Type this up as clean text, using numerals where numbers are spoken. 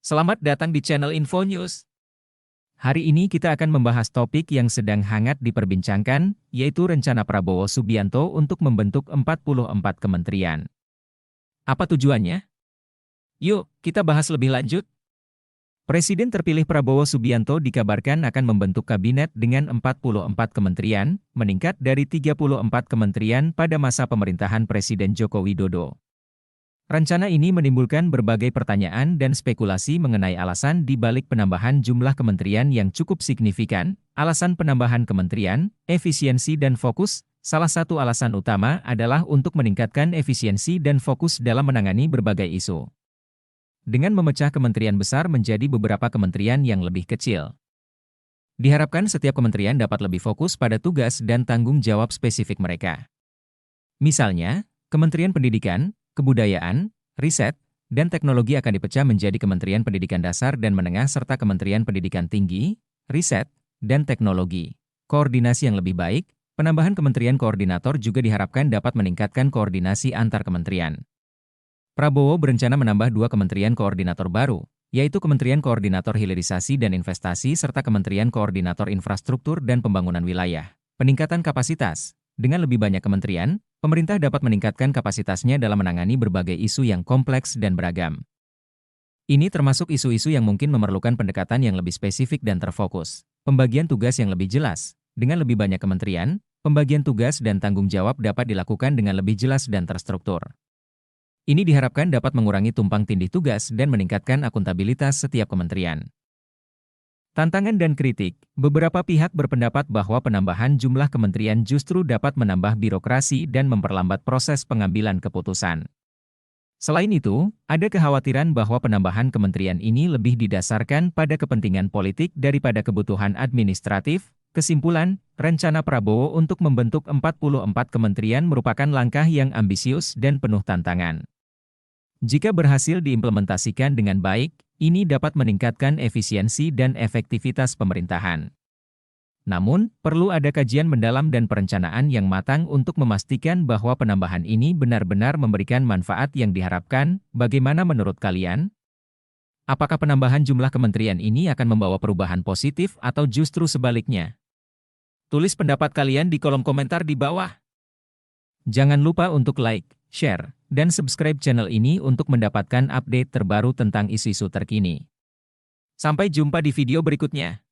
Selamat datang di channel Info News. Hari ini kita akan membahas topik yang sedang hangat diperbincangkan, yaitu rencana Prabowo Subianto untuk membentuk 44 kementerian. Apa tujuannya? Yuk, kita bahas lebih lanjut. Presiden terpilih Prabowo Subianto dikabarkan akan membentuk kabinet dengan 44 kementerian, meningkat dari 34 kementerian pada masa pemerintahan Presiden Joko Widodo. Rencana ini menimbulkan berbagai pertanyaan dan spekulasi mengenai alasan di balik penambahan jumlah kementerian yang cukup signifikan. Alasan penambahan kementerian, efisiensi dan fokus. Salah satu alasan utama adalah untuk meningkatkan efisiensi dan fokus dalam menangani berbagai isu. Dengan memecah kementerian besar menjadi beberapa kementerian yang lebih kecil. Diharapkan setiap kementerian dapat lebih fokus pada tugas dan tanggung jawab spesifik mereka. Misalnya, Kementerian Pendidikan, Kebudayaan, Riset, dan Teknologi akan dipecah menjadi Kementerian Pendidikan Dasar dan Menengah serta Kementerian Pendidikan Tinggi, Riset, dan Teknologi. Koordinasi yang lebih baik, penambahan kementerian koordinator juga diharapkan dapat meningkatkan koordinasi antar kementerian. Prabowo berencana menambah 2 kementerian koordinator baru, yaitu Kementerian Koordinator Hilirisasi dan Investasi serta Kementerian Koordinator Infrastruktur dan Pembangunan Wilayah. Peningkatan kapasitas. Dengan lebih banyak kementerian, pemerintah dapat meningkatkan kapasitasnya dalam menangani berbagai isu yang kompleks dan beragam. Ini termasuk isu-isu yang mungkin memerlukan pendekatan yang lebih spesifik dan terfokus. Pembagian tugas yang lebih jelas. Dengan lebih banyak kementerian, pembagian tugas dan tanggung jawab dapat dilakukan dengan lebih jelas dan terstruktur. Ini diharapkan dapat mengurangi tumpang tindih tugas dan meningkatkan akuntabilitas setiap kementerian. Tantangan dan kritik, beberapa pihak berpendapat bahwa penambahan jumlah kementerian justru dapat menambah birokrasi dan memperlambat proses pengambilan keputusan. Selain itu, ada kekhawatiran bahwa penambahan kementerian ini lebih didasarkan pada kepentingan politik daripada kebutuhan administratif. Kesimpulan, rencana Prabowo untuk membentuk 44 kementerian merupakan langkah yang ambisius dan penuh tantangan. Jika berhasil diimplementasikan dengan baik, ini dapat meningkatkan efisiensi dan efektivitas pemerintahan. Namun, perlu ada kajian mendalam dan perencanaan yang matang untuk memastikan bahwa penambahan ini benar-benar memberikan manfaat yang diharapkan. Bagaimana menurut kalian? Apakah penambahan jumlah kementerian ini akan membawa perubahan positif atau justru sebaliknya? Tulis pendapat kalian di kolom komentar di bawah. Jangan lupa untuk like, share, dan subscribe channel ini untuk mendapatkan update terbaru tentang isu-isu terkini. Sampai jumpa di video berikutnya.